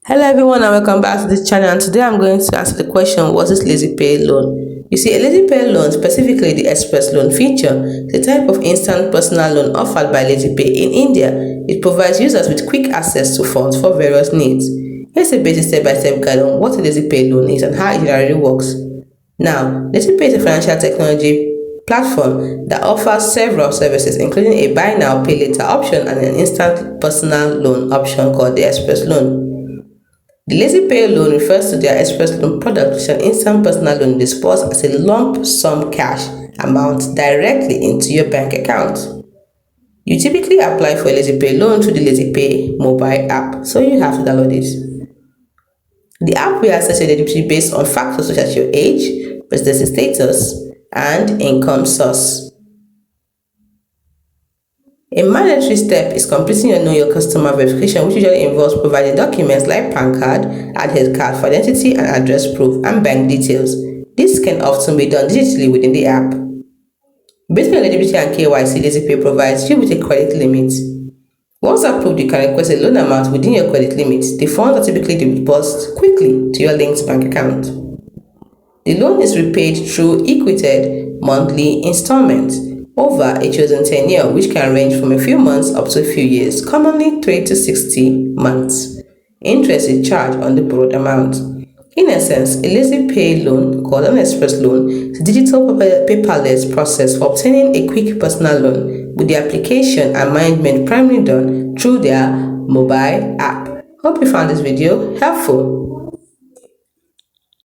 Hello everyone and welcome back to this channel, and today I'm going to answer the question, what is LazyPay loan? You see, a LazyPay loan, specifically the express loan feature, is a type of instant personal loan offered by LazyPay in India. It provides users with quick access to funds for various needs. Here's a basic step-by-step guide on what a LazyPay loan is and how it generally works. Now, LazyPay is a financial technology platform that offers several services, including a buy now, pay later option and an instant personal loan option called the express loan. The LazyPay loan refers to their express loan product, which is an instant personal loan disbursed as a lump sum cash amount directly into your bank account. You typically apply for a LazyPay loan through the LazyPay mobile app, so you have to download it. The app will assess your eligibility based on factors such as your age, residency status, and income source. A mandatory step is completing your Know Your Customer verification, which usually involves providing documents like PAN card, address card for identity and address proof, and bank details. This can often be done digitally within the app. Based on eligibility and KYC, LazyPay provides you with a credit limit. Once approved, you can request a loan amount within your credit limit. The funds are typically disbursed quickly to your linked bank account. The loan is repaid through equated monthly installments over a chosen tenure, which can range from a few months up to a few years, commonly 3 to 60 months. Interest is charged on the borrowed amount. In essence, a LazyPay loan, called an express loan, is a digital paperless process for obtaining a quick personal loan, with the application and management primarily done through their mobile app. Hope you found this video helpful.